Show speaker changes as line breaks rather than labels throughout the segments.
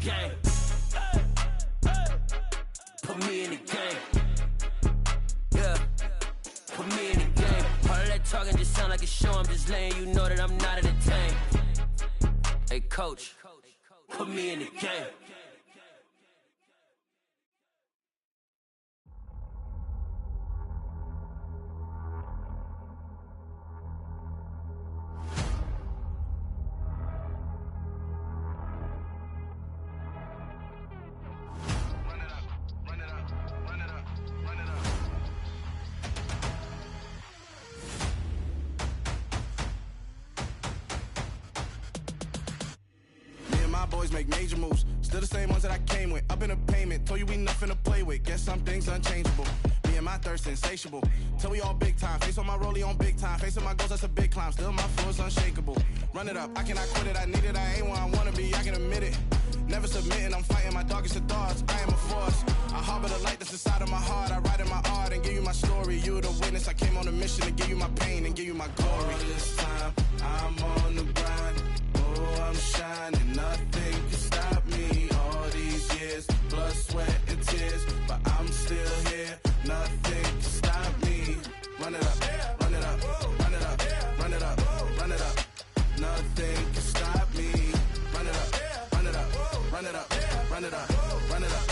game. Put me in the game. Yeah, put me in the game. All of that talking just sound like a show. I'm just letting you know that I'm not entertained. Hey, coach, put me in the game.
Boys make major moves, still the same ones that I came with. Up in the payment, told you we nothing to play with. Guess some things unchangeable. Me and my thirst insatiable. Till we all big time. Face on my rollie on big time. Facing my goals, that's a big climb. Still my flow is unshakable. Run it up, I cannot quit it. I need it, I ain't where I wanna be. I can admit it. Never submitting, I'm fighting my darkest of thoughts. I am a force. I harbor the light that's inside of my heart. I write in my art and give you my story. You the witness. I came on a mission to give you my pain and give you my glory. All this time, I'm on the grind. Oh, I'm shining. Nothing can stop me. All these years, blood, sweat, and tears, but I'm still here. Nothing can stop me. Run it up, run it up, run it up, run it up, run it up. Nothing can stop me. Run it up, run it up, run it up, run it up, run it up.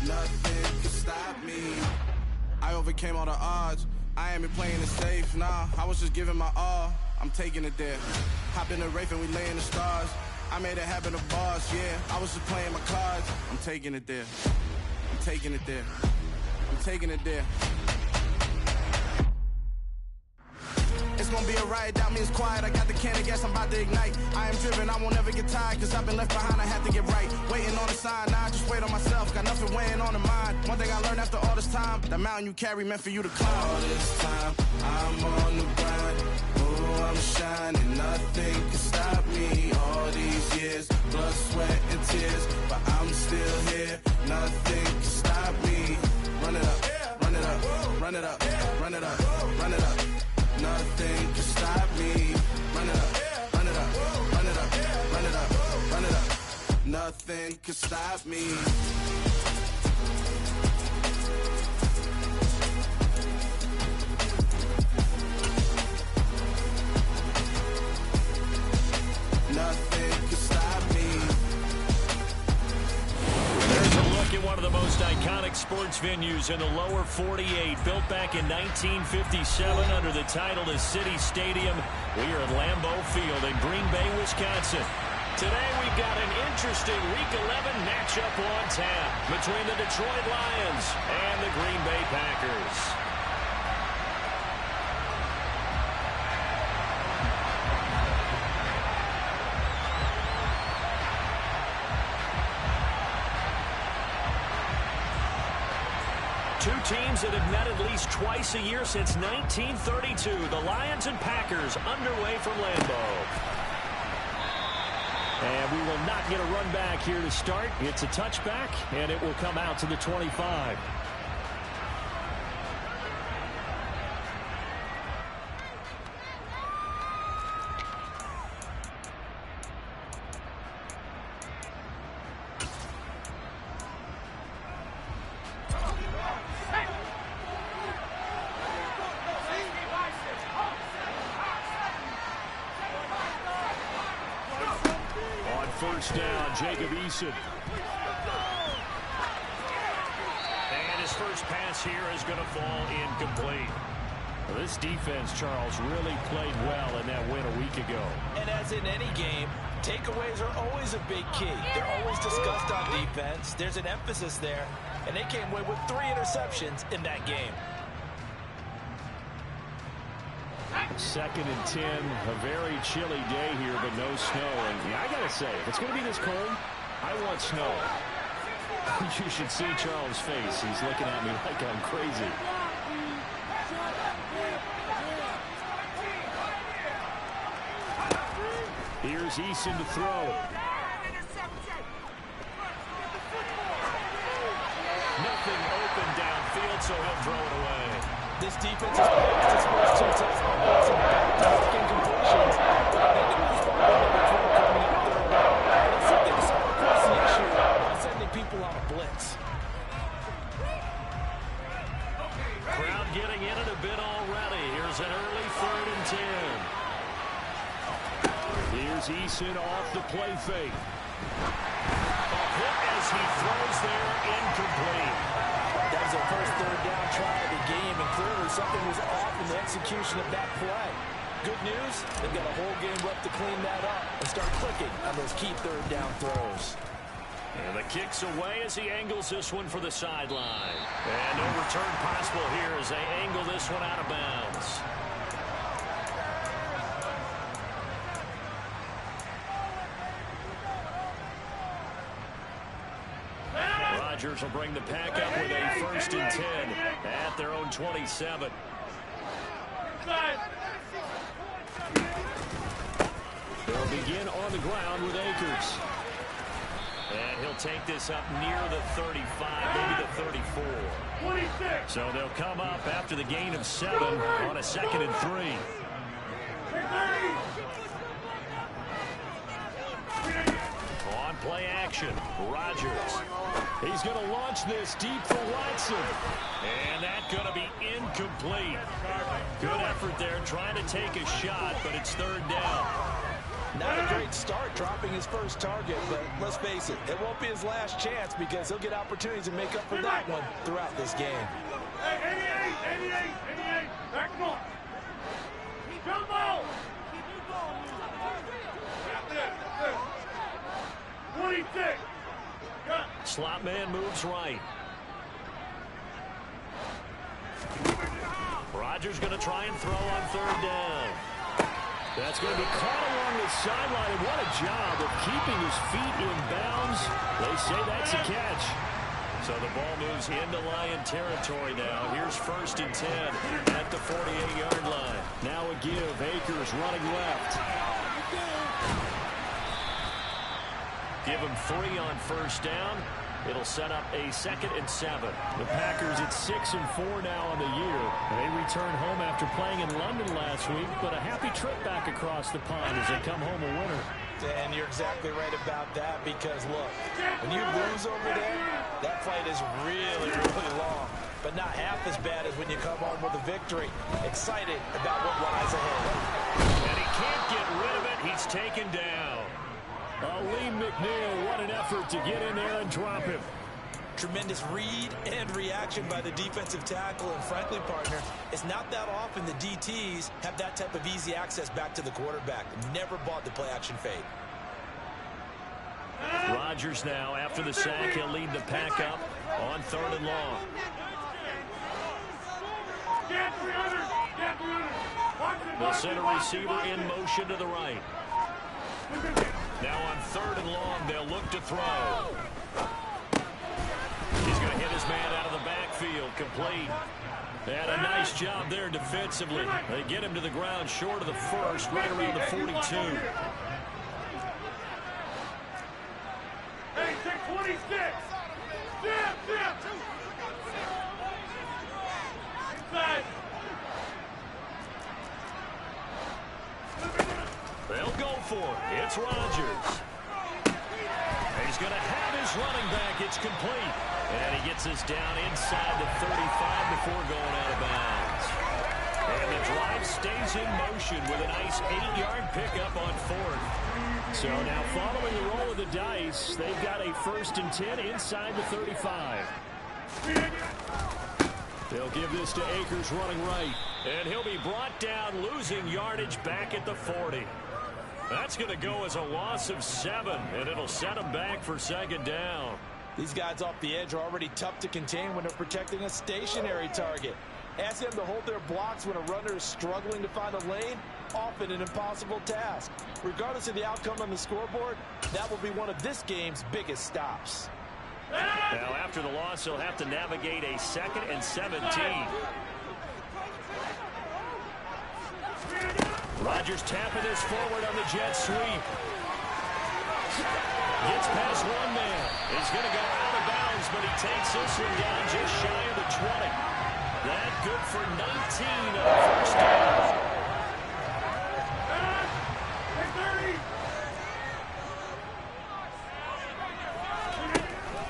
Nothing can stop me. I overcame all the odds. I ain't been playing it safe, nah. I was just giving my all. I'm taking it there. Hop in the Wraith and we lay in the stars. I made it happen to boss, yeah. I was just playing my cards. I'm taking it there. I'm taking it there. I'm taking it there. It's gonna be a riot, doubt me it's quiet. I got the can of gas, I'm about to ignite. I am driven, I won't ever get tired, cause I've been left behind, I have to get right. Waiting on the sign, now I just wait on myself. Got nothing weighing on the mind. One thing I learned after all this time, the mountain you carry meant for you to climb. All this time, I'm on the grind. Oh, I'm shining, nothing can stop me. All these years, blood, sweat, and tears, but I'm still here. Nothing can stop me. Run it up, run it up, run it up, run it up, run it up. Nothing can stop me. Run it up, run it up, run it up, run it up, run it up. Nothing can stop me. Nothing can stop me.
There's a look at one of the most iconic sports venues in the lower 48, built back in 1957 under the title of City Stadium. We are at Lambeau Field in Green Bay, Wisconsin. Today we've got an interesting Week 11 matchup on tap between the Detroit Lions and the Green Bay Packers. Two teams that have met at least twice a year since 1932. The Lions and Packers underway from Lambeau. And we will not get a run back here to start. It's a touchback, and it will come out to the 25. First down, Jacob Eason. And his first pass here is going to fall incomplete. Well, this defense, Charles, really played well in that win a week ago.
And as in any game, takeaways are always a big key. They're always discussed on defense. There's an emphasis there, and they came away with 3 interceptions in that game.
2nd and 10, a very chilly day here, but no snow. And yeah, I gotta say, if it's gonna be this cold, I want snow. You should see Charles' face. He's looking at me like I'm crazy. Here's Eason to throw. Nothing open downfield, so he'll throw it away.
This defense has focused its first 2 tests on some fantastic incompletions. They knew this ball was coming in the third round. Let's see if they can solve the issue
Here's Eason off the play fake. A hit as he throws there, incomplete.
That was their first third down try of the game, and clearly something was off in the execution of that play. Good news, they've got a whole game left to clean that up and start clicking on those key third down throws.
And the kick's away as he angles this one for the sideline. And no return possible here as they angle this one out of bounds. Rodgers will bring the pack up with a 1st and 10 at their own 27. They'll begin on the ground with Akers. And he'll take this up near the 35, maybe the 34. So they'll come up after the gain of 7 on a 2nd and 3. On play action, Rodgers. He's going to launch this deep for Watson. And that's going to be incomplete. Good effort there trying to take a shot, but it's 3rd down.
Not a great start dropping his first target, but let's face it, it won't be his last chance because he'll get opportunities to make up for that one throughout this game.
Hey, 88, back on. Jump ball. 26.
Slot man moves right. Rodgers going to try and throw on 3rd down. That's going to be caught along the sideline, and what a job of keeping his feet in bounds. They say that's a catch. So the ball moves into Lion territory now. Here's 1st and 10 at the 48-yard line. Now a give. Akers running left. Give him 3 on 1st down. It'll set up a 2nd and 7. The Packers at 6 and 4 now on the year. They return home after playing in London last week, but a happy trip back across the pond as they come home a winner.
And you're exactly right about that because, look, when you lose over there, that fight is really, really long. But not half as bad as when you come home with a victory. Excited about what lies ahead.
And he can't get rid of it. He's taken down. Lee McNeil, what an effort to get in there and drop him.
Tremendous read and reaction by the defensive tackle. And frankly, partner, it's not that often the DTs have that type of easy access back to the quarterback. Never bought the play-action fade.
Rodgers now, after the sack, he'll lead the pack up on 3rd and long. The center receiver in motion to the right. Now on 3rd and long, they'll look to throw. He's going to hit his man out of the backfield, complete. And a nice job there defensively. They get him to the ground short of the 1st, right around the 42.
Hey, 626. Zip. Inside.
They'll go for it. It's Rodgers. He's going to have his running back. It's complete. And he gets us down inside the 35 before going out of bounds. And the drive stays in motion with a nice 8-yard pickup on 4th. So now following the roll of the dice, they've got a 1st and 10 inside the 35. They'll give this to Akers running right. And he'll be brought down, losing yardage back at the 40. That's going to go as a loss of 7, and it'll set him back for 2nd down.
These guys off the edge are already tough to contain when they're protecting a stationary target. Ask them to hold their blocks when a runner is struggling to find a lane, often an impossible task. Regardless of the outcome on the scoreboard, that will be one of this game's biggest stops.
Now, after the loss, he'll have to navigate a 2nd and 17. Rodgers tapping this forward on the jet sweep. Gets past one man. He's going to go out of bounds, but he takes this one down just shy of the 20. That good for 19 on 1st down.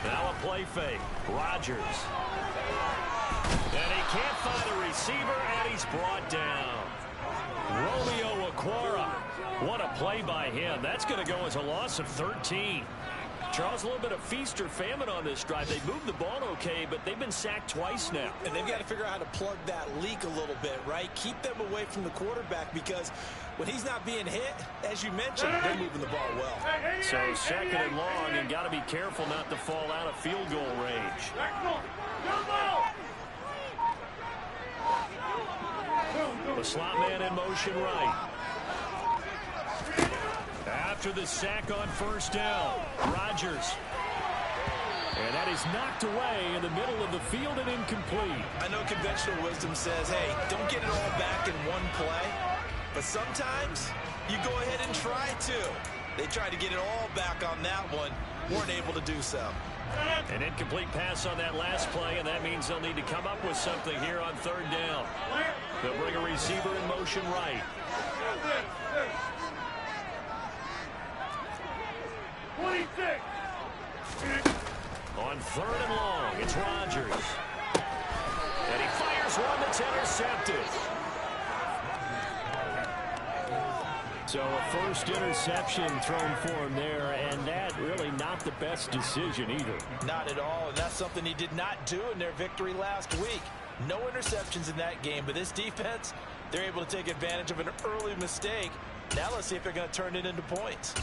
Now a play fake. Rodgers. And he can't find a receiver, and he's brought down. Romeo Okwara What a play by him. That's going to go as a loss of 13. Charles, a little bit of feast or famine on this drive. They moved the ball okay, but they've been sacked twice now.
And they've got to figure out how to plug that leak a little bit, right? Keep them away from the quarterback, because when he's not being hit, as you mentioned, they're moving the ball well.
So second and long, and got to be careful not to fall out of field goal range. The slot man in motion right. After the sack on first down, Rodgers. And that is knocked away in the middle of the field and incomplete.
I know conventional wisdom says, hey, don't get it all back in one play. But sometimes you go ahead and try to. They tried to get it all back on that one. Weren't able to do so.
An incomplete pass on that last play, and that means they'll need to come up with something here on third down. They'll bring a receiver in motion right.
26.
On third and long, it's Rodgers. And he fires one that's intercepted. So a first interception thrown for him there, and that really not the best decision either.
Not at all, and that's something he did not do in their victory last week. No interceptions in that game, but this defense, they're able to take advantage of an early mistake. Now let's see if they're going to turn it into points.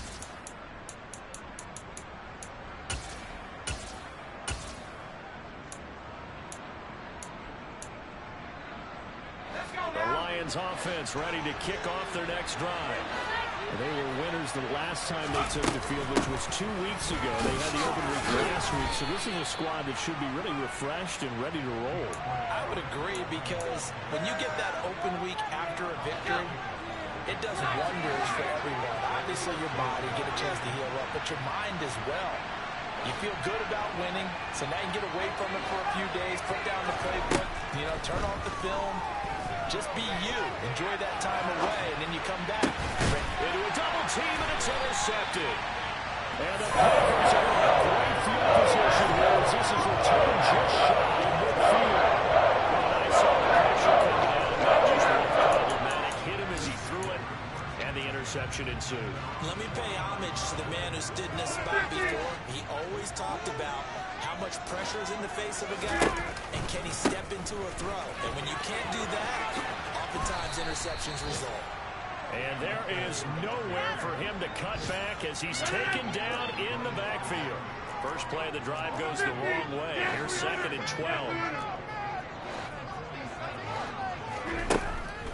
The Lions offense ready to kick off their next drive. They were winners the last time they took the field, which was 2 weeks ago. They had the open week last week, so this is a squad that should be really refreshed and ready to roll.
I would agree, because when you get that open week after a victory, it does wonders for everyone. Obviously, your body get a chance to heal up, but your mind as well. You feel good about winning, so now you can get away from it for a few days, put down the playbook, turn off the film. Just be you. Enjoy that time away, and then you come back.
Into a double team, and it's intercepted. And the Packers are in great field position here as this is returned just shy of midfield. And I saw the pressure coming out. That just looked problematic. Hit him as he threw it, and the interception ensued.
Let me pay homage to the man who stood in this spot before. He always talked about how much pressure is in the face of a guy, and can he step into a throw? And when you can't do that, oftentimes interceptions result.
And there is nowhere for him to cut back as he's taken down in the backfield. First play of the drive goes the wrong way. Here's second and 12.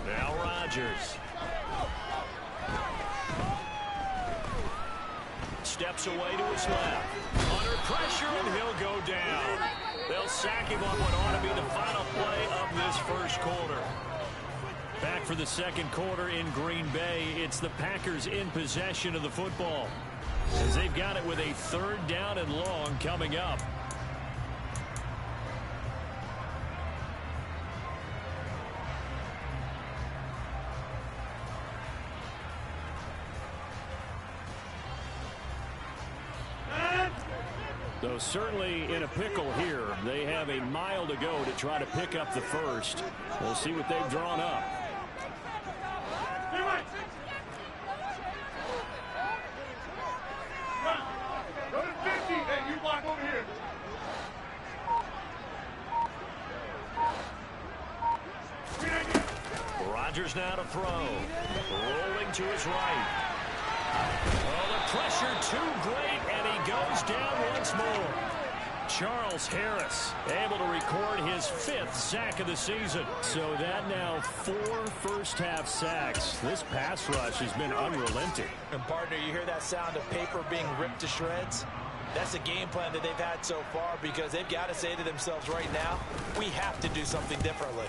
Now Rodgers. Steps away to his left. Under pressure, and he'll go down. They'll sack him on what ought to be the final play of this first quarter. Back for the second quarter in Green Bay. It's the Packers in possession of the football, as they've got it with a third down and long coming up. Though certainly in a pickle here. They have a mile to go to try to pick up the first. We'll see what they've drawn up.
Go to 50. Hey, you block over here.
Rodgers now to throw. Rolling to his right. Oh, the pressure too great, and he goes down once more. Charles Harris able to record his 5th sack of the season. So that now 4 first-half sacks. This pass rush has been unrelenting.
And partner, you hear that sound of paper being ripped to shreds? That's a game plan that they've had so far, because they've got to say to themselves right now, we have to do something differently.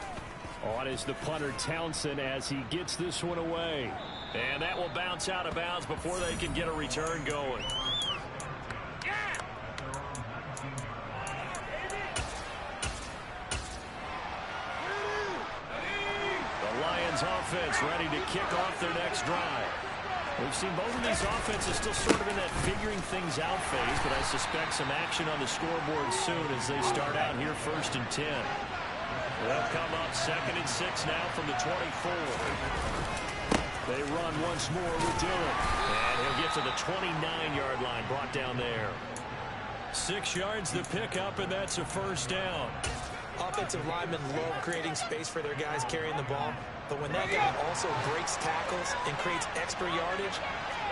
On is the punter Townsend as he gets this one away. And that will bounce out of bounds before they can get a return going. The Lions offense ready to kick off their next drive. We've seen both of these offenses still sort of in that figuring things out phase, but I suspect some action on the scoreboard soon as they start out here 1st and 10. They'll come up 2nd and 6 now from the 24. They run once more with Dillon. And he'll get to the 29-yard line, brought down there. 6 yards to pick up, and that's a first down.
Offensive linemen love creating space for their guys carrying the ball, but when that guy also breaks tackles and creates extra yardage,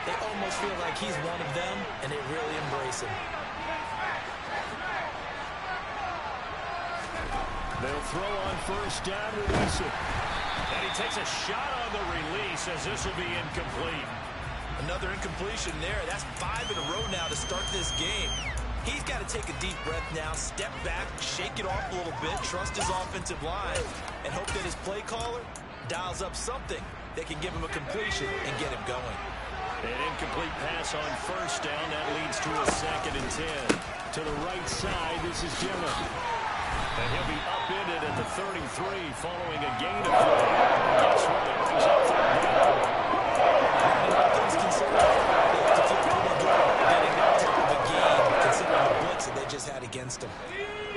they almost feel like he's one of them, and they really embrace him.
They'll throw on first down, release it. And he takes a shot on the release as this will be incomplete.
Another incompletion there. That's 5 in a row now to start this game. He's got to take a deep breath now, step back, shake it off a little bit, trust his offensive line, and hope that his play caller dials up something that can give him a completion and get him going.
An incomplete pass on first down. That leads to a 2nd and 10. To the right side, this is Dillon. And he'll be upended at the 33 following a gain of 3. Guess what? It brings up 3rd down.
All things considered, they have to feel pretty good getting that type of a game, considering the blitz that they just had against them.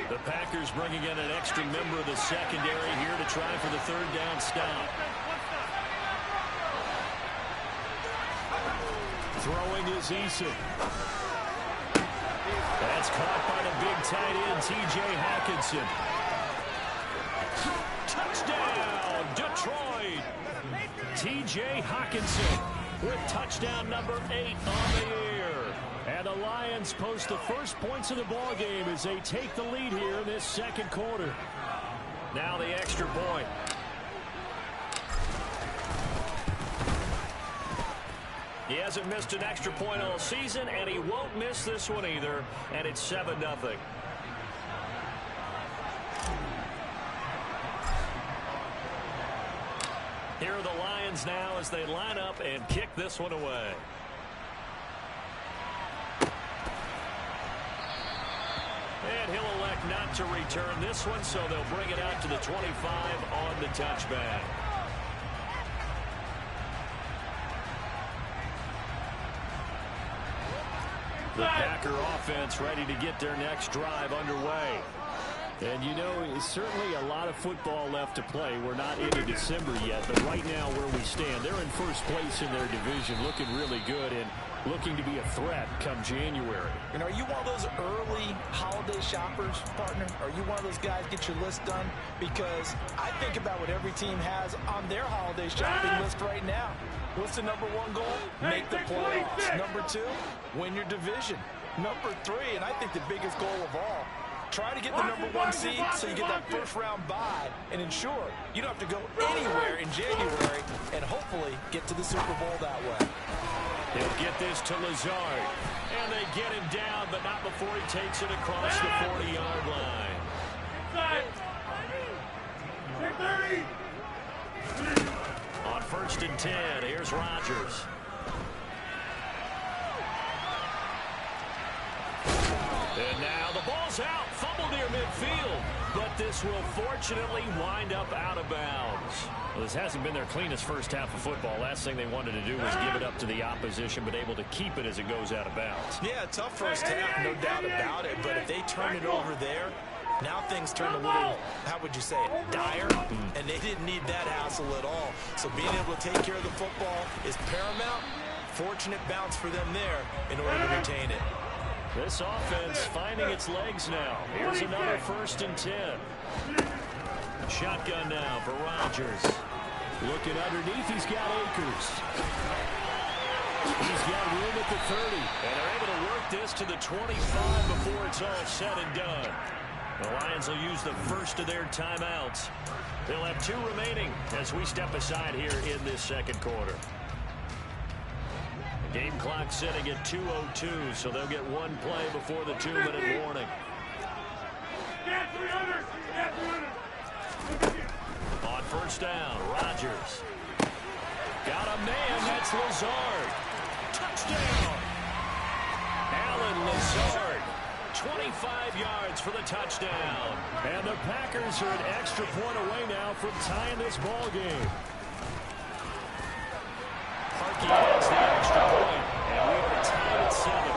The Packers bringing in an extra member of the secondary here to try for the 3rd down stop. Throwing is Eason. That's caught by the big tight end, T.J. Hawkinson. Touchdown, Detroit! T.J. Hawkinson with touchdown number 8 on the year. And the Lions post the first points of the ball game as they take the lead here in this 2nd quarter. Now the extra point. He hasn't missed an extra point all season, and he won't miss this one either, and it's 7-0. Here are the Lions now as they line up and kick this one away. And he'll elect not to return this one, so they'll bring it out to the 25 on the touchback. The Packer offense ready to get their next drive underway. And, you know, it's certainly a lot of football left to play. We're not into December yet, but right now where we stand, they're in first place in their division, looking really good and looking to be a threat come January.
And are you one of those early holiday shoppers, partner? Are you one of those guys get your list done? Because I think about what every team has on their holiday shopping list right now. What's the number 1 goal? Make the playoffs. Number 2, win your division. Number 3, and I think the biggest goal of all, try to get the number 1 seed so you get that first-round bye and ensure you don't have to go anywhere in January and hopefully get to the Super Bowl that way.
He'll get this to Lazard. And they get him down, but not before he takes it across the 40-yard line. On 1st and 10, here's Rodgers. And now the ball's out. Fumble near midfield. But this will fortunately wind up out of bounds. Well, this hasn't been their cleanest first half of football. Last thing they wanted to do was give it up to the opposition, but able to keep it as it goes out of bounds.
Yeah, tough first half, no doubt about it. But if they turn it over there, now things turn a little, how would you say it, dire. And they didn't need that hassle at all. So being able to take care of the football is paramount. Fortunate bounce for them there in order to retain it.
This offense finding its legs now. Here's another 1st and 10. Shotgun now for Rodgers. Looking underneath, he's got Akers. He's got room at the 30. And they're able to work this to the 25 before it's all said and done. The Lions will use the first of their timeouts. They'll have 2 remaining as we step aside here in this 2nd quarter. Game clock setting at 2:02, so they'll get 1 play before the 2-minute warning. On 1st down, Rodgers. Got a man, that's Lazard. Touchdown! Alan Lazard, 25 yards for the touchdown. And the Packers are an extra point away now from tying this ball game. Harkey has the extra point, and we are tied at 7.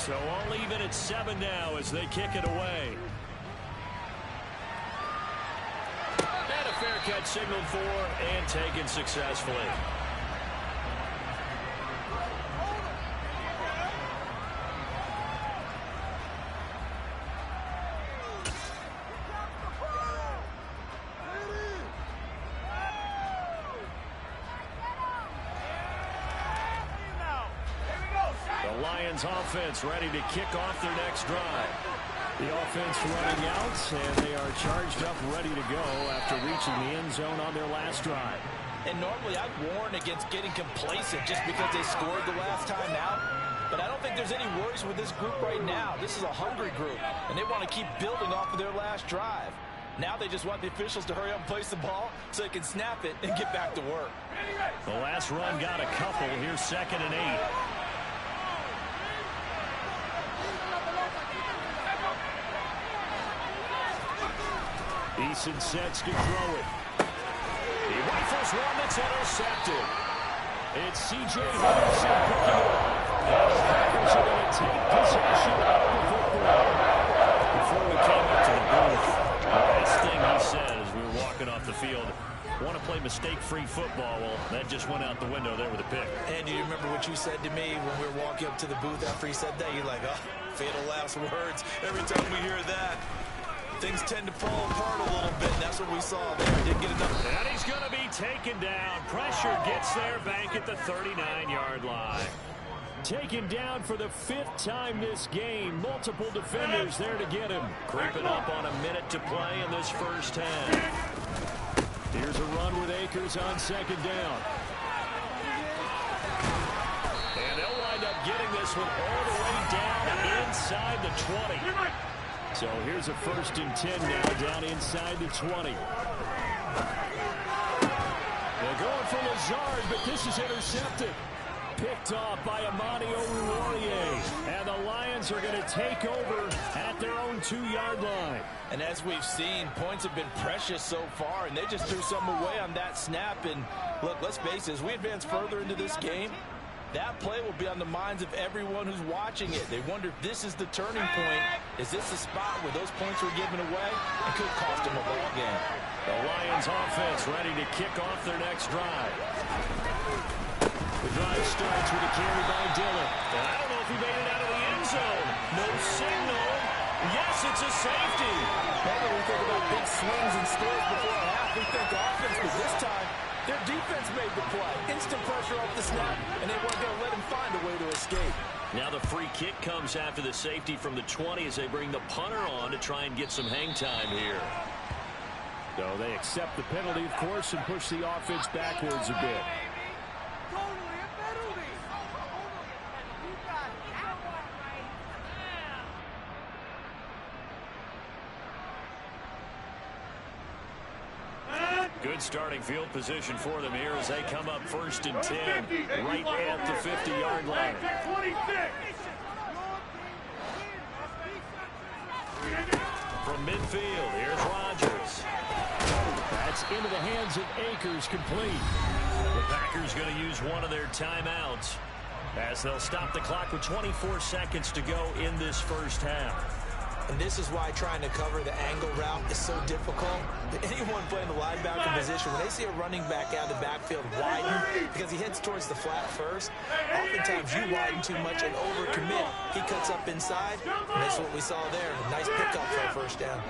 So all even at 7 now as they kick it away. And a fair catch signaled for and taken successfully. The Lions offense ready to kick off their next drive. The offense running out, and they are charged up, ready to go after reaching the end zone on their last drive.
And normally I'd warn against getting complacent just because they scored the last time out. But I don't think there's any worries with this group right now. This is a hungry group, and they want to keep building off of their last drive. Now they just want the officials to hurry up and place the ball so they can snap it and get back to work.
The last run got a couple. Here's 2nd and 8. Eason sets to throw it. He rifles one that's intercepted. It's C.J. Henderson picking it up. And the Packers are going to take possession of the football. Before we came up to the booth, the last thing he said as we were walking off the field, want to play mistake-free football. Well, that just went out the window there with a pick.
And you remember what you said to me when we were walking up to the booth after he said that? You're like, oh, fatal last words. Every time we hear that, things tend to fall apart a little bit, and that's what we saw there. Didn't get enough.
And he's going to be taken down. Pressure gets there back at the 39-yard line. Taken down for the 5th time this game. Multiple defenders there to get him. Creeping up on a minute to play in this first half. Here's a run with Akers on 2nd down. And they'll wind up getting this one all the way down inside the 20. So here's a 1st and 10 now down inside the 20. They're going for Lazard, but this is intercepted. Picked off by Amani Oruwariye. And the Lions are going to take over at their own 2-yard line.
And as we've seen, points have been precious so far, and they just threw some away on that snap. And look, let's face it, as we advance further into this game, that play will be on the minds of everyone who's watching it. They wonder if this is the turning point. Is this the spot where those points were given away? It could cost them a ball game.
The Lions offense ready to kick off their next drive. The drive starts with a carry by Dillon. And I don't know if he made it out of the end zone. No signal. Yes, it's a safety.
Maybe we think about big swings and scores before a half. We think offense, but this time, their defense made the play. Instant pressure off the snap, and they weren't going to let him find a way to escape.
Now the free kick comes after the safety from the 20 as they bring the punter on to try and get some hang time here.
So they accept the penalty, of course, and push the offense backwards a bit.
Good starting field position for them here as they come up 1st and 10 right at the 50-yard line. From midfield, here's Rodgers.
That's into the hands of Akers, complete.
The Packers going to use one of their timeouts as they'll stop the clock with 24 seconds to go in this first half.
And this is why trying to cover the angle route is so difficult. Anyone playing the linebacker position, when they see a running back out of the backfield widen because he heads towards the flat first, oftentimes you widen too much and overcommit. He cuts up inside, and that's what we saw there. A nice pickup for a first down.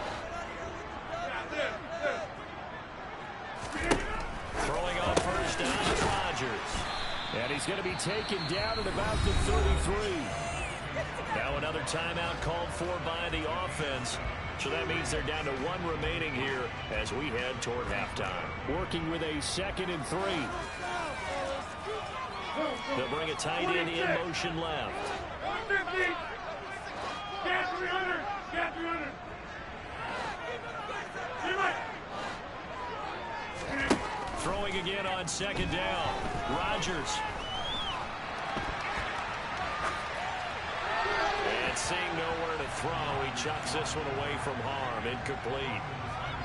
Throwing on first down is Rodgers.
And he's going to be taken down at about the 33.
Now another timeout called for by the offense. So that means they're down to 1 remaining here as we head toward halftime.
Working with a 2nd and 3.
They'll bring a tight end in motion left.
150. Get 300. Get 300.
Throwing again on 2nd down. Rodgers. And seeing nowhere to throw, he chucks this one away from harm. Incomplete.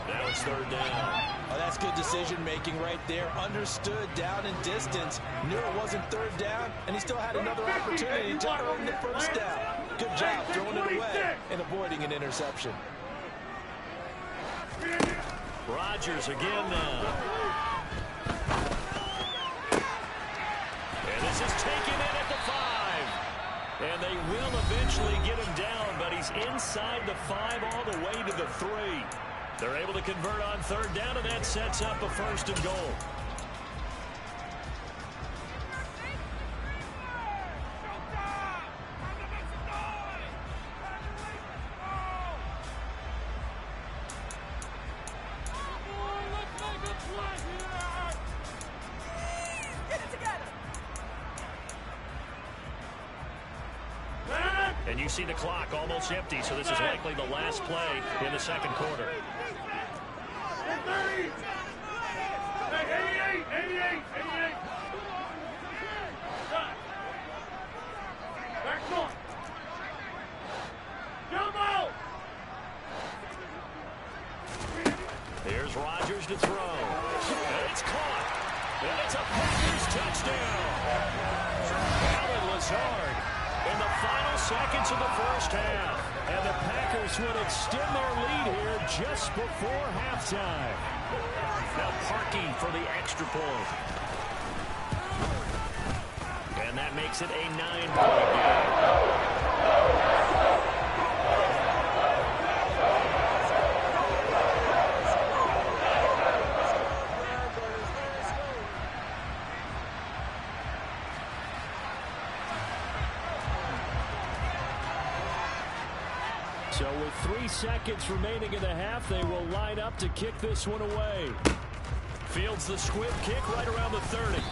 Now it's 3rd down.
Oh, that's good decision-making right there. Understood down and distance. Knew it wasn't 3rd down, and he still had another opportunity to earn the first down. good job throwing it away and avoiding an interception.
Rodgers again now. And this is taken in at the 5. And they will eventually get him down, but he's inside the 5 all the way to the 3. They're able to convert on 3rd down, and that sets up a 1st and goal. And you see the clock almost empty, so this is likely the last play in the 2nd quarter.
88. Back on. Jumbo.
Here's Rodgers to throw. And it's caught. And it's a Packers touchdown. Alan Lazard in the final seconds of the 1st half. And the Packers would extend their lead here just before halftime. Now Parkey for the extra point. And that makes it a 9-point game. So with 3 seconds remaining in the half, they will line up to kick this one away. Fields the squib kick right around the 30.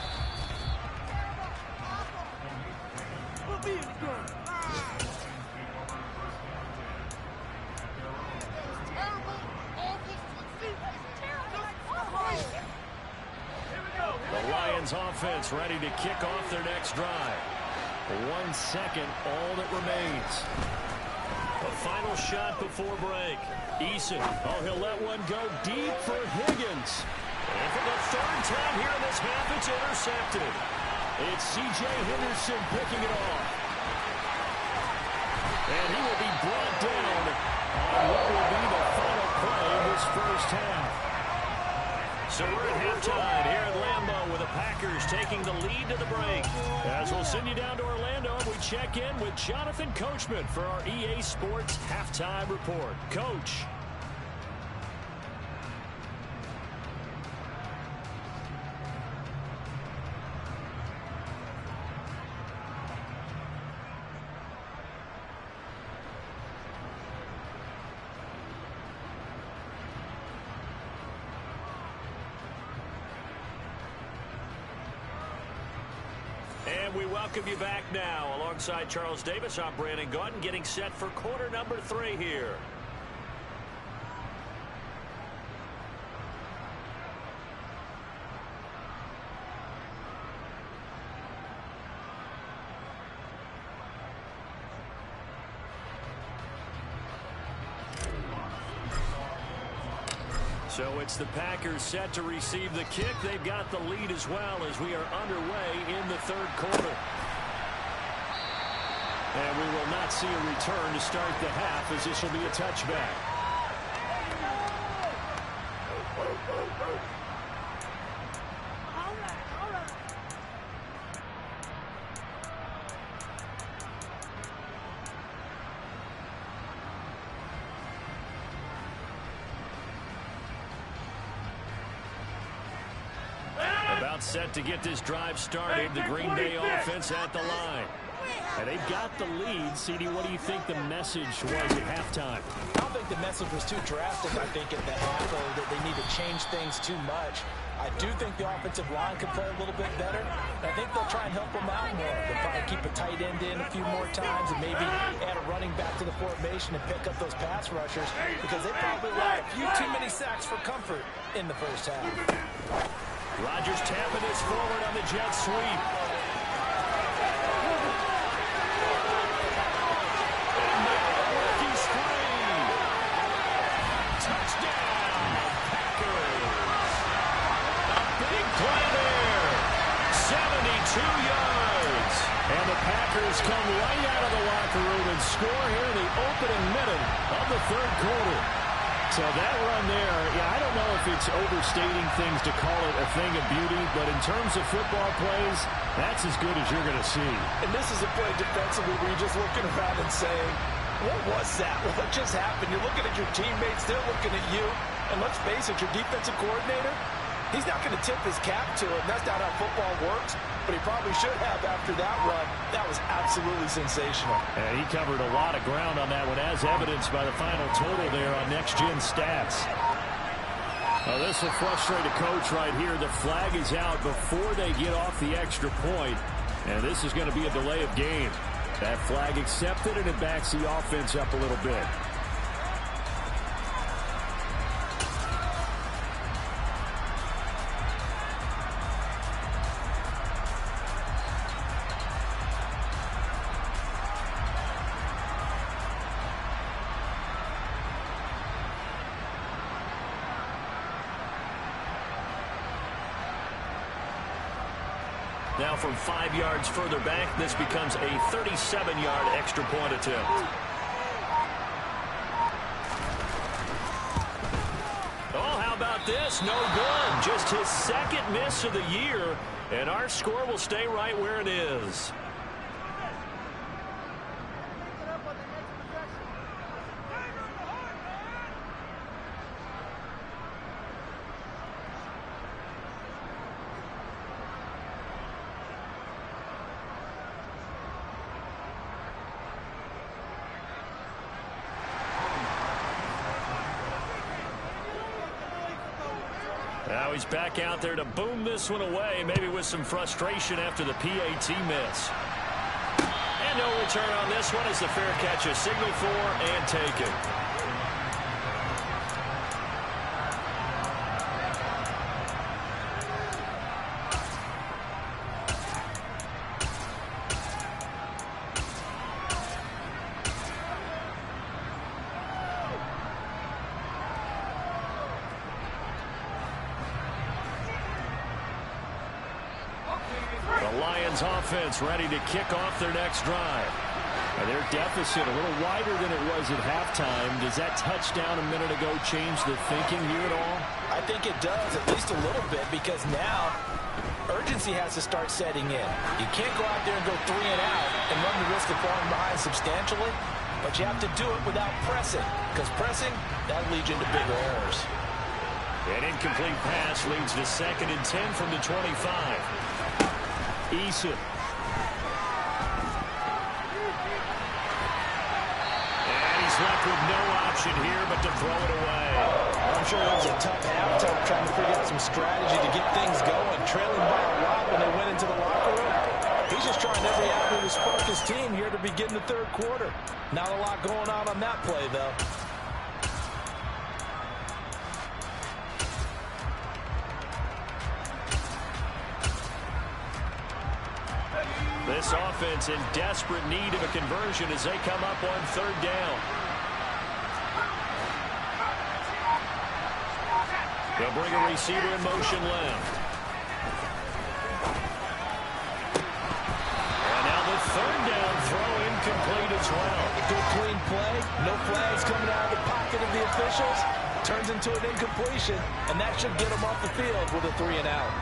The Lions offense ready to kick off their next drive. 1 second, all that remains. A final shot before break. Eason, he'll let one go deep for Higgins. And for the 3rd time here in this half, it's intercepted. It's C.J. Henderson picking it off. And he will be brought down on what will be the final play in this 1st half. So we're at halftime here at Lambeau with the Packers taking the lead to the break. As we'll send you down to Orlando, we check in with Jonathan Coachman for our EA Sports Halftime Report. Coach. And we welcome you back now. Alongside Charles Davis, I'm Brandon Gaudin, getting set for quarter number 3 here. So it's the Packers set to receive the kick. They've got the lead as well as we are underway in the 3rd quarter. And we will not see a return to start the half, as this will be a touchback. Set to get this drive started. The Green Bay offense at the line. And they've got the lead. CD, what do you think the message was at halftime?
I don't think the message was too drastic, I think, at the half, or that they need to change things too much. I do think the offensive line could play a little bit better. I think they'll try and help them out more. They'll probably keep a tight end in a few more times and maybe add a running back to the formation and pick up those pass rushers, because they probably allowed a few too many sacks for comfort in the 1st half.
Rodgers tapping this forward on the jet sweep. And now Ricky's free. Touchdown, Packers. A big play there. 72 yards. And the Packers Packers come right out of the locker room and score here in the opening minute of the third quarter. So that run there, yeah, I don't know if it's overstating things to call it a thing of beauty, but in terms of football plays, that's as good as you're going to see.
And this is a play defensively where you're just looking around and saying, what was that? What just happened? You're looking at your teammates, they're looking at you. And let's face it, your defensive coordinator, he's not going to tip his cap to it. That's not how football works, but he probably should have after that run. That was absolutely sensational.
And he covered a lot of ground on that one, as evidenced by the final total there on Next Gen Stats. Oh, this will frustrate a coach right here. The flag is out before they get off the extra point, and this is going to be a delay of game. That flag accepted, and it backs the offense up a little bit. Now from 5 yards further back, this becomes a 37-yard extra point attempt. Oh, how about this? No good. Just his second miss of the year, and our score will stay right where it is. Now he's back out there to boom this one away, maybe with some frustration after the PAT miss. And no return on this one as the fair catch is signaled for and taken. Offense ready to kick off their next drive. And their deficit a little wider than it was at halftime. Does that touchdown a minute ago change the thinking here at all?
I think it does, at least a little bit, because now urgency has to start setting in. You can't go out there and go 3 and out and run the risk of falling behind substantially, but you have to do it without pressing, because pressing, that leads you into bigger errors.
An incomplete pass leads to 2nd and 10 from the 25. Eason. And he's left with no option here but to throw it away.
I'm sure it was a tough halftime trying to figure out some strategy to get things going, trailing by a lot when they went into the locker room. He's just trying every avenue to spark his team here to begin the third quarter. Not a lot going on that play, though.
This offense in desperate need of a conversion as they come up on 3rd down. They'll bring a receiver in motion left. And now the 3rd down throw incomplete as well.
Good clean play. No flags coming out of the pocket of the officials. Turns into an incompletion, and that should get them off the field with a 3 and out.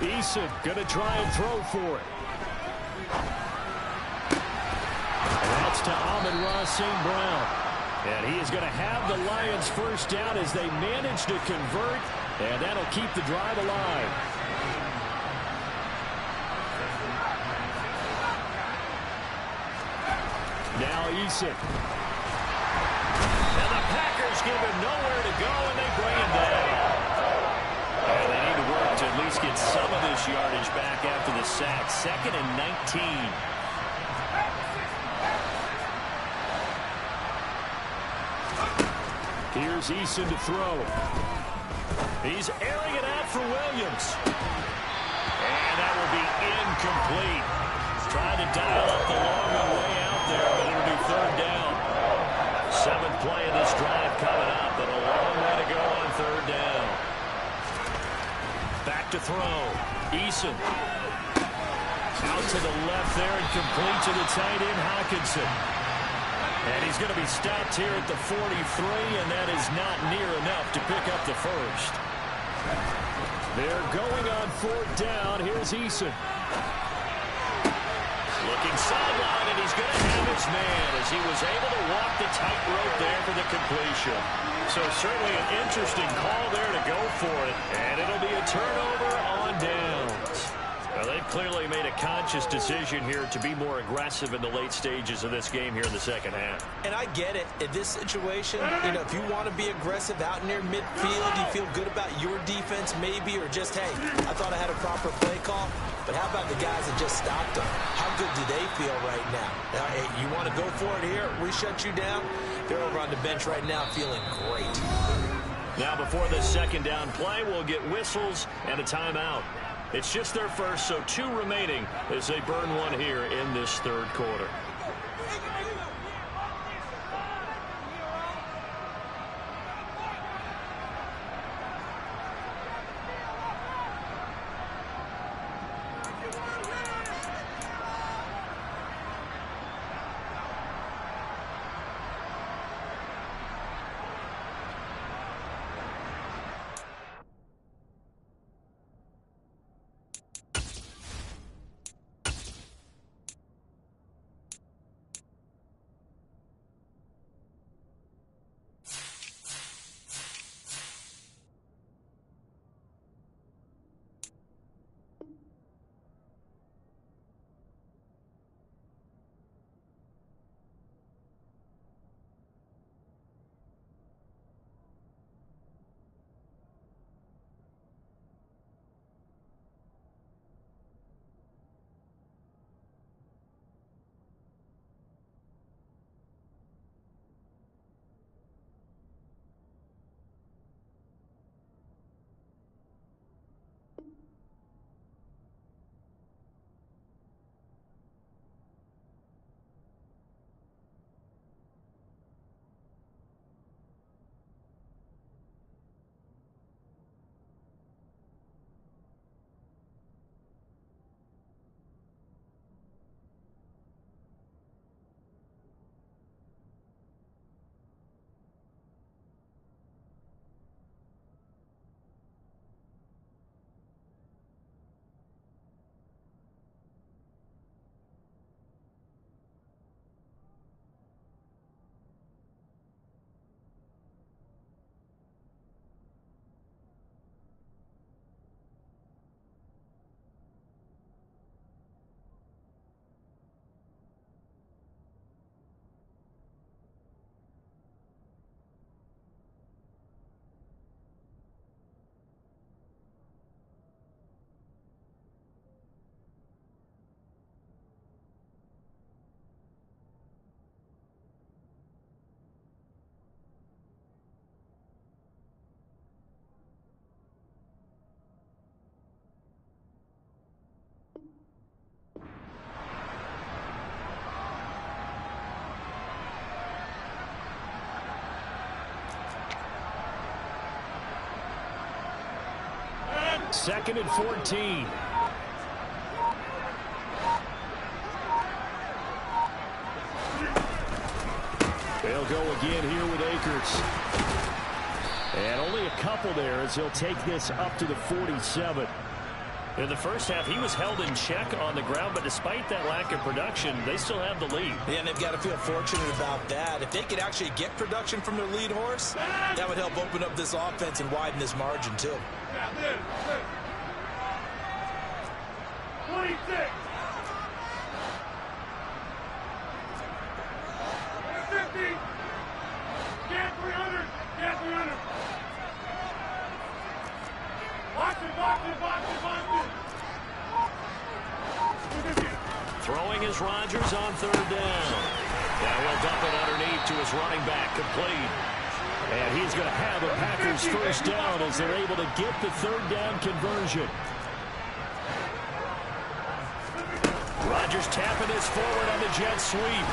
Eason going to try and throw for it. And that's to Amon-Ra St. Brown. And he is going to have the Lions first down as they manage to convert, and that'll keep the drive alive. Now Eason. And the Packers give him nowhere to go, and they bring him down. And they need to work to at least get some of this yardage back after the sack. 2nd and 19. Here's Eason to throw. He's airing it out for Williams. And that will be incomplete. Trying to dial up the long way out there, but it'll be 3rd down. 7th play of this drive coming up, but a long way to go on 3rd down. Back to throw. Eason. Out to the left there and complete to the tight end, Hockenson. And he's going to be stopped here at the 43, and that is not near enough to pick up the first. They're going on 4th down. Here's Eason. Looking sideline, and he's going to have his man as he was able to walk the tightrope there for the completion. So certainly an interesting call there to go for it, and it'll be a turnover on downs. Well, they've clearly made a conscious decision here to be more aggressive in the late stages of this game here in the 2nd half.
And I get it. In this situation, you know, if you want to be aggressive out near midfield, you feel good about your defense maybe, or just, hey, I thought I had a proper play call. But how about the guys that just stopped them? How good do they feel right now? Now, hey, you want to go for it here? We shut you down? They're over on the bench right now feeling great.
Now before this 2nd down play, we'll get whistles and a timeout. It's just their first, so 2 remaining as they burn one here in this 3rd quarter. Second and 14. They'll go again here with Akers. And only a couple there as he'll take this up to the 47. In the first half, he was held in check on the ground, but despite that lack of production, they still have the lead.
Yeah, and they've got to feel fortunate about that. If they could actually get production from their lead horse, that would help open up this offense and widen this margin, too.
26. Get 300. Get 300. Watch it, watch it, watch it.
Here's Rodgers on third down. Now he'll dump it underneath to his running back, complete. And he's going to have a Packers first down as they're able to get the third down conversion. Rodgers tapping this forward on the jet sweep.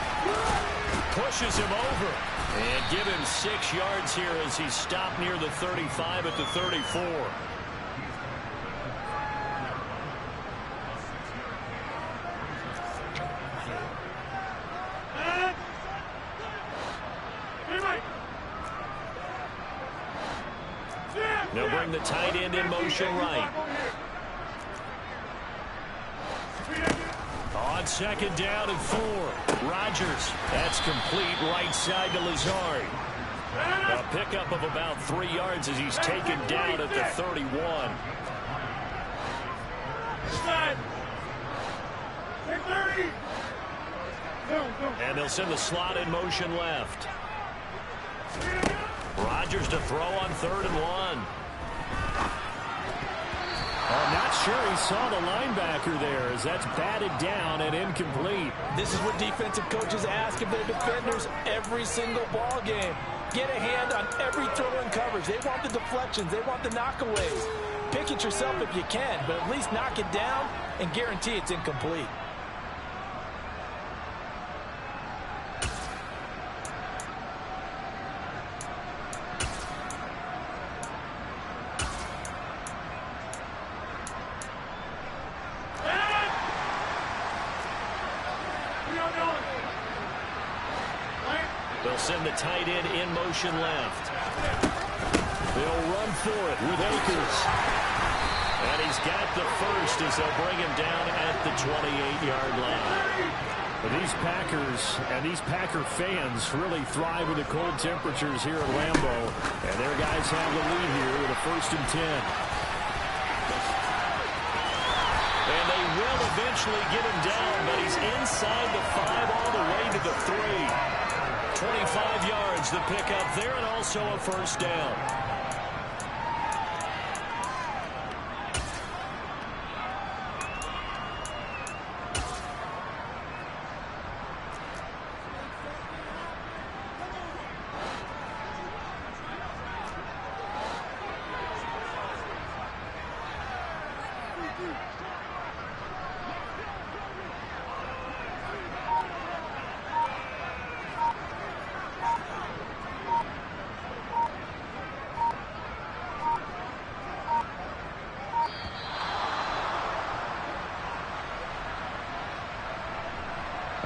Pushes him over. And give him 6 yards here as he's stopped near the 35 at the 34. They'll bring the tight end in motion right. On second down and 4. Rodgers. That's complete right side to Lazard. A pickup of about 3 yards as he's taken down at the 31. And they'll send the slot in motion left. Rodgers to throw on 3rd and 1. I'm not sure he saw the linebacker there as that's batted down and incomplete.
This is what defensive coaches ask of their defenders every single ball game. Get a hand on every throw and coverage. They want the deflections. They want the knockaways. Pick it yourself if you can, but at least knock it down and guarantee it's incomplete.
They'll send the tight end in motion left. They'll run for it with Akers. And he's got the first as they'll bring him down at the 28-yard line. But these Packers and these Packer fans really thrive in the cold temperatures here at Lambeau. And their guys have the lead here with a 1st and 10. And they will eventually get him down, but he's inside the 5 all the way to the 3. 25 yards the pickup there, and also a first down.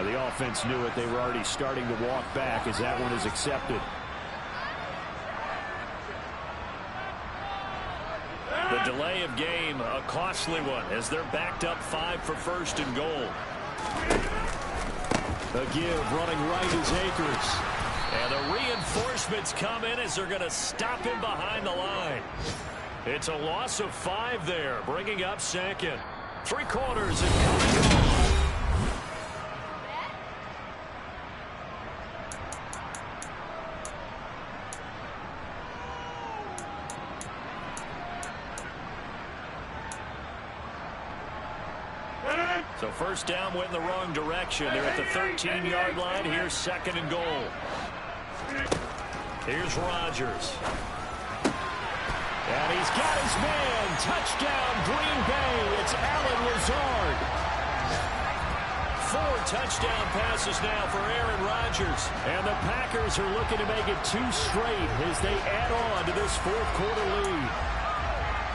The offense knew it. They were already starting to walk back as that one is accepted. The delay of game, a costly one, as they're backed up 5 for 1st and goal. The give running right is Akers. And the reinforcements come in as they're going to stop him behind the line. It's a loss of 5 there, bringing up 2nd. 3 quarters and coming on. So first down went in the wrong direction. They're at the 13-yard line. Here's 2nd and goal. Here's Rodgers. And he's got his man. Touchdown, Green Bay. It's Allen Lazard. 4 touchdown passes now for Aaron Rodgers. And the Packers are looking to make it 2 straight as they add on to this 4th quarter lead.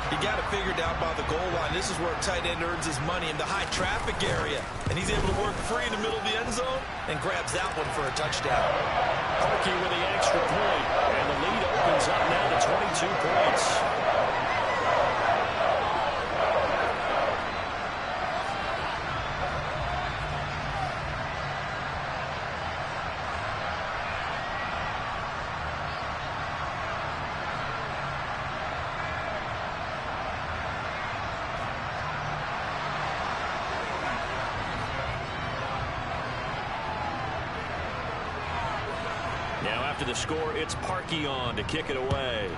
You got it figured out by the goal line. This is where a tight end earns his money in the high traffic area. And he's able to work free in the middle of the end zone and grabs that one for a touchdown.
Parkey with the extra point. And the lead opens up now to 22 points. Now after the score, it's Parkey on to kick it away.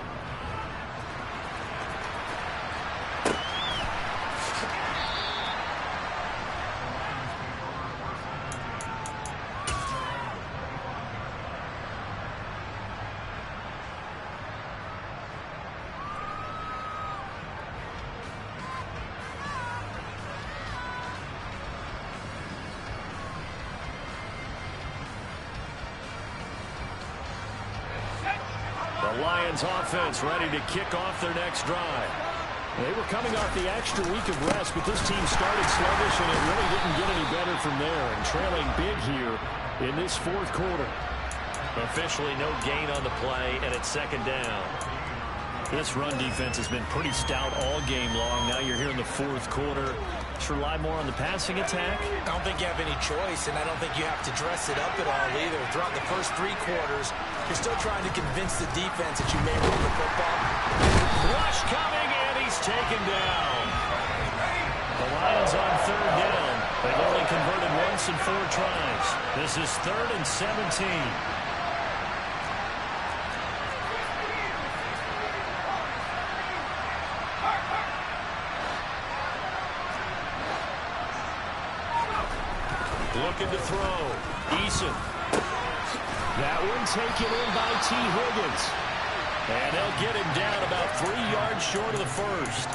Lions offense ready to kick off their next drive. They were coming off the extra week of rest, but this team started sluggish, and it really didn't get any better from there, and trailing big here in this fourth quarter.
Officially no gain on the play, and it's second down.
This run defense has been pretty stout all game long. Now you're here in the fourth quarter. Should rely more on the passing attack?
I don't think you have any choice, and I don't think you have to dress it up at all either. Throughout the first 3 quarters, you're still trying to convince the defense that you may run the football.
Rush coming, and he's taken down. The Lions on third down. They've only converted once in 4 tries. This is 3rd and 17. Looking to throw. Eason. That one taken in by T. Higgins. And they'll get him down about 3 yards short of the first.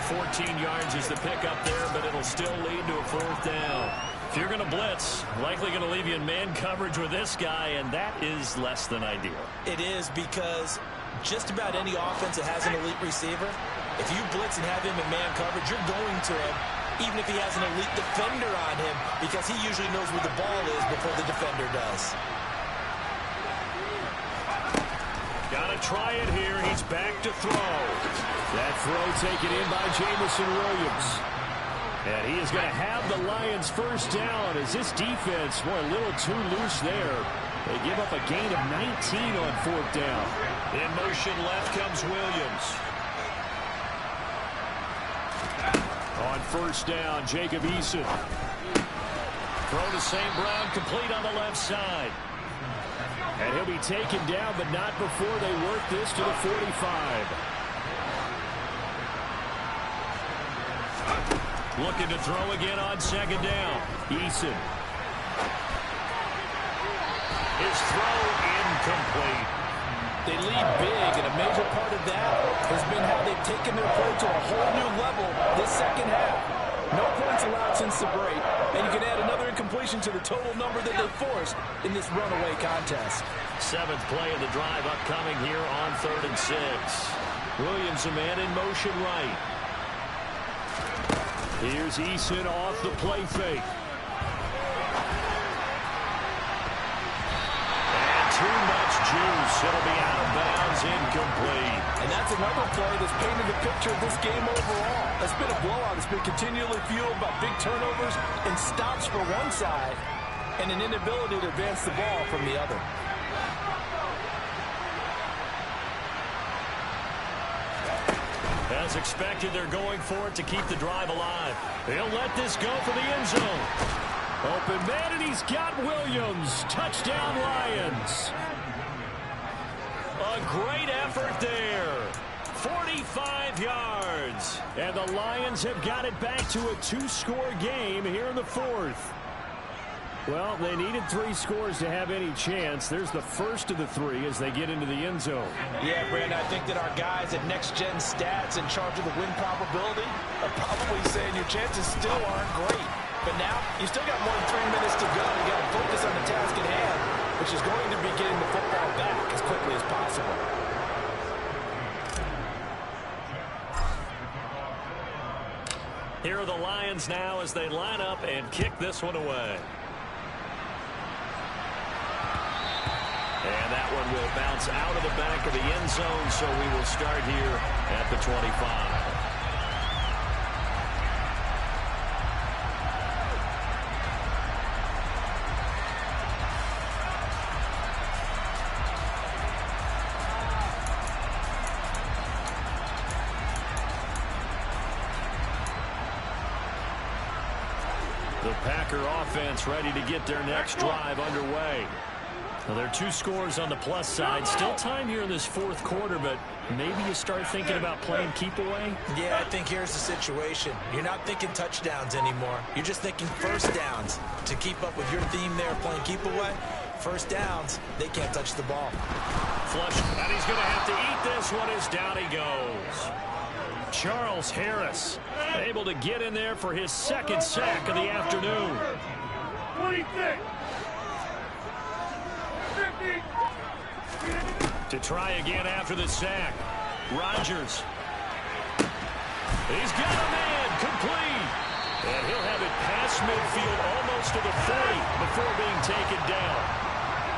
14 yards is the pickup there, but it'll still lead to a 4th down. If you're going to blitz, likely going to leave you in man coverage with this guy, and that is less than ideal.
It is, because just about any offense that has an elite receiver, if you blitz and have him in man coverage, you're going to him, even if he has an elite defender on him, because he usually knows where the ball is before the defender does.
Got to try it here. He's back to throw. That throw taken in by Jamison Williams. And he is going to have the Lions first down as this defense, boy, a little too loose there. They give up a gain of 19 on 4th down.
In motion left comes Williams.
On first down, Jacob Eason. Throw to St. Brown, complete on the left side. And he'll be taken down, but not before they work this to the 45. Looking to throw again on second down. Eason. His throw incomplete.
They lead big, and a major part of that has been how they've taken their play to a whole new level this second half. No points allowed since the break, and you can add another incompletion to the total number that they forced in this runaway contest.
7th play of the drive upcoming here on 3rd and 6. Williams, a man in motion right. Here's Eason off the play fake. Too much juice. It'll be out of bounds, incomplete.
And that's another play that's painted the picture of this game overall. It's been a blowout. It's been continually fueled by big turnovers and stops for one side and an inability to advance the ball from the other.
As expected, they're going for it to keep the drive alive. They'll let this go for the end zone. Open man, and he's got Williams. Touchdown, Lions. A great effort there. 45 yards. And the Lions have got it back to a 2-score game here in the 4th. Well, they needed 3 scores to have any chance. There's the first of the 3 as they get into the end zone.
Yeah, Brandon, I think that our guys at Next Gen Stats in charge of the win probability are probably saying your chances still aren't great. But now, you still got more than 3 minutes to go. You got to focus on the task at hand, which is going to be getting the football back as quickly as possible.
Here are the Lions now as they line up and kick this one away. And that one will bounce out of the back of the end zone, so we will start here at the 25. The Packer offense ready to get their next drive underway. Well, there are 2 scores on the plus side. Still time here in this 4th quarter, but maybe you start thinking about playing keep away?
Yeah, I think here's the situation. You're not thinking touchdowns anymore. You're just thinking first downs. To keep up with your theme there, playing keep away, first downs, they can't touch the ball.
Flush, and he's going to have to eat this one as down he goes. Charles Harris able to get in there for his 2nd sack of the afternoon.
26. 50.
To try again after the sack. Rodgers. He's got a man, complete. And he'll have it past midfield, almost to the 40 before being taken down.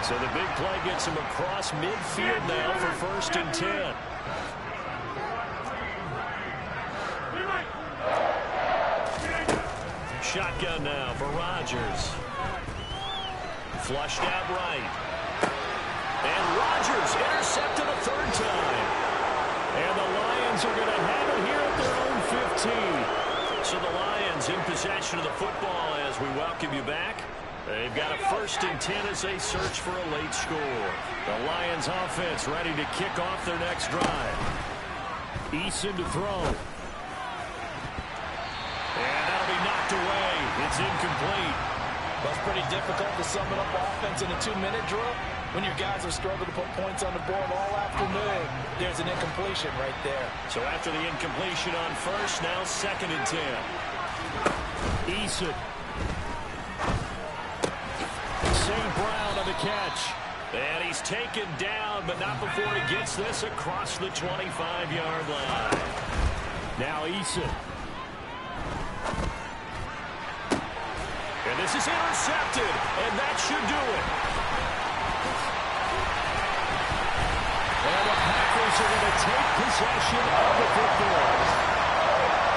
So the big play gets him across midfield now for 1st and 10. Shotgun now for Rodgers. Flushed out right. And Rodgers intercepted a 3rd time. And the Lions are going to have it here at their own 15. So the Lions in possession of the football as we welcome you back. They've got a 1st and 10 as they search for a late score. The Lions offense ready to kick off their next drive. Eason to throw. And that'll be knocked away. It's incomplete.
That's pretty difficult to sum it up offense in a 2-minute drill. When your guys have struggled to put points on the board all afternoon, there's an incompletion right there.
So after the incompletion on 1st, now 2nd and 10. Eason. St. Brown on the catch. And he's taken down, but not before he gets this across the 25-yard line. Now Eason. And this is intercepted, and that should do it. And the Packers are going to take possession of the football.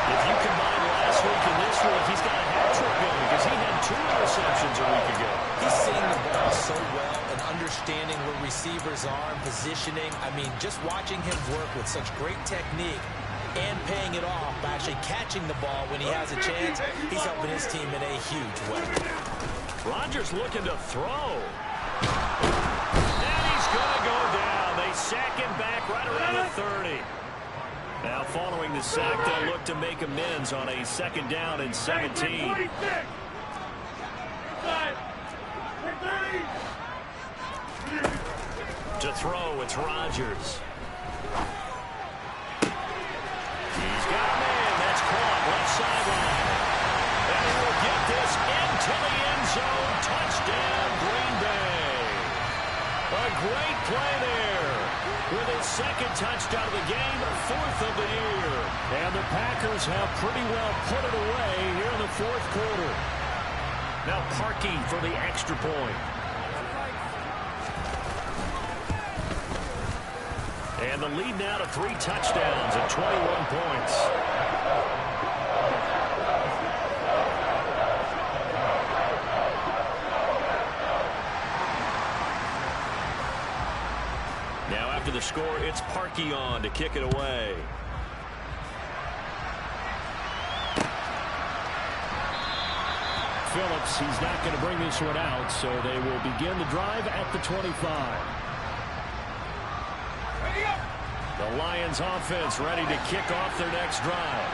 If you combine last week and this week, he's got a hat-trick going because he had 2 interceptions a week ago.
He's seeing the ball so well and understanding where receivers are and positioning. I mean, just watching him work with such great technique and paying it off by actually catching the ball when he has a chance, he's helping his team in a huge way.
Rodgers looking to throw. And he's going to go down. They sack him back right around the 30. Now following the sack, they'll look to make amends on a 2nd down and 17. To throw, it's Rodgers. He's got a man. That's caught left sideline. And he will get this into the end zone. Touchdown, Green Bay. A great play there. With his 2nd touchdown of the game, 4th of the year. And the Packers have pretty well put it away here in the 4th quarter. Now Parkey for the extra point. And the lead now to 3 touchdowns and 21 points. Now after the score, it's Parkey on to kick it away. Phillips, he's not going to bring this one out, so they will begin the drive at the 25. The Lions offense ready to kick off their next drive.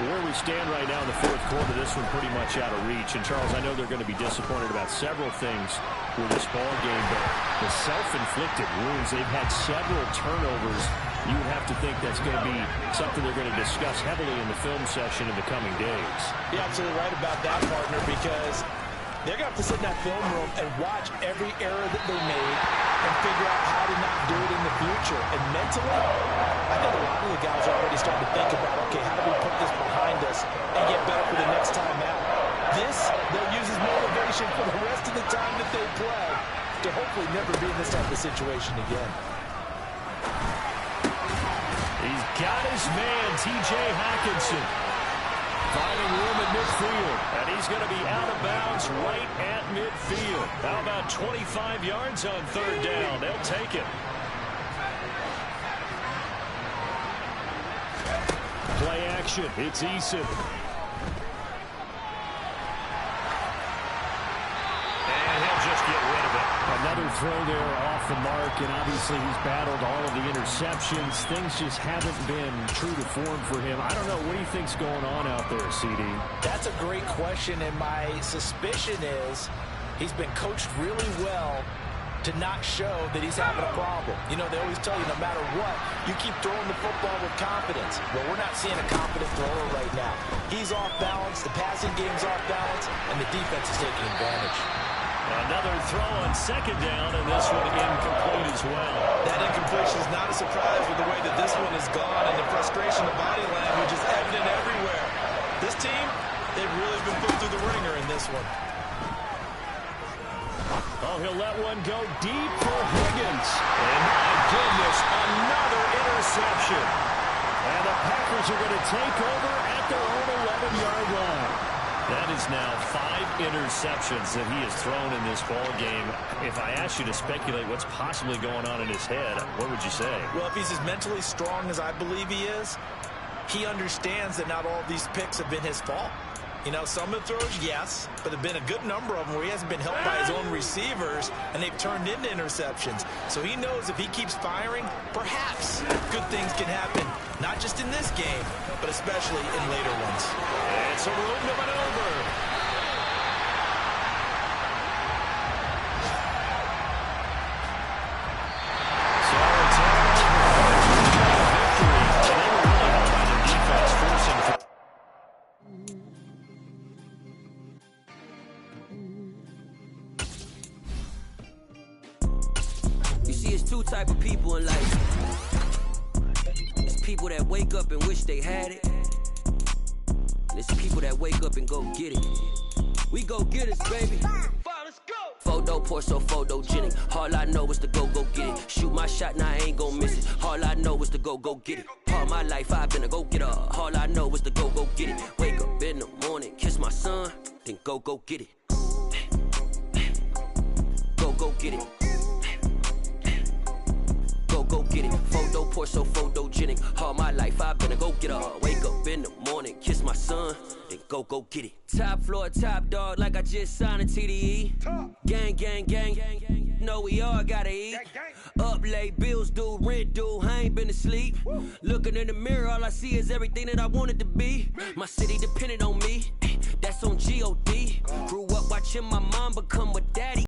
Where we stand right now in the 4th quarter, this one pretty much out of reach. And, Charles, I know they're going to be disappointed about several things with this ball game, but the self-inflicted wounds, they've had several turnovers. You would have to think that's going to be something they're going to discuss heavily in the film session in the coming days.
You're absolutely right about that, partner, because they're going to have to sit in that film room and watch every error that they made and figure out how to not do it in the future. And mentally, I think a lot of the guys are already starting to think about, okay, how do we put this behind us and get better for the next time out? This, they'll use as motivation for the rest of the time that they play to hopefully never be in this type of situation again.
He's got his man, T.J. Hockenson, finding room at midfield, and he's going to be out of bounds right at midfield. How about 25 yards on 3rd down? They'll take it. Play action. It's Eason. And he'll just get rid of it. Another throw there off the mark, and obviously he's battled all of the interceptions. Things just haven't been true to form for him. I don't know. What do you think's going on out there, CD?
That's a great question, and my suspicion is he's been coached really well to not show that he's having a problem. You know, they always tell you no matter what, you keep throwing the football with confidence. Well, we're not seeing a confident thrower right now. He's off balance, the passing game's off balance, and the defense is taking advantage.
Another throw on 2nd down, and this one incomplete as well.
That incompletion is not a surprise with the way that this one has gone, and the frustration of body language is evident everywhere. This team, they've really been put through the ringer in this one.
Oh, he'll let one go deep for Higgins. And my goodness, another interception. And the Packers are going to take over at their own 11-yard line. That is now 5 interceptions that he has thrown in this ball game. If I asked you to speculate what's possibly going on in his head, what would you say?
Well, if he's as mentally strong as I believe he is, he understands that not all of these picks have been his fault. You know, some of the throws, yes, but there have been a good number of them where he hasn't been helped by his own receivers, and they've turned into interceptions. So he knows if he keeps firing, perhaps good things can happen, not just in this game, but especially in later ones.
It's a room to maneuver. So it's all victory. And they were really helped by the defense forcing.
You see, it's two type of people in life. It's people that wake up and wish they had it. And it's people that wake up and go get it. We go get it, baby. Let's go. Photo pour so photogenic. All I know is to go get it. Shoot my shot, now I ain't gon' miss it. All I know is to go get it. All my life I've been a go-getter. All I know is to go get it. Wake up in the morning, kiss my son, then go get it. Go get it. Go get it. Photo pour so photogenic. All my life I've been a go-getter. Wake up in the morning, kiss my son, then go get it. Top floor, top dog, like I just signed a TDE. Gang, gang, gang, gang, gang. Know we all gotta eat. Up late, bills due, rent due, I ain't been asleep. Looking in the mirror, all I see is everything that I wanted to be. My city depended on me, that's on G.O.D. Grew up watching my mom become a daddy.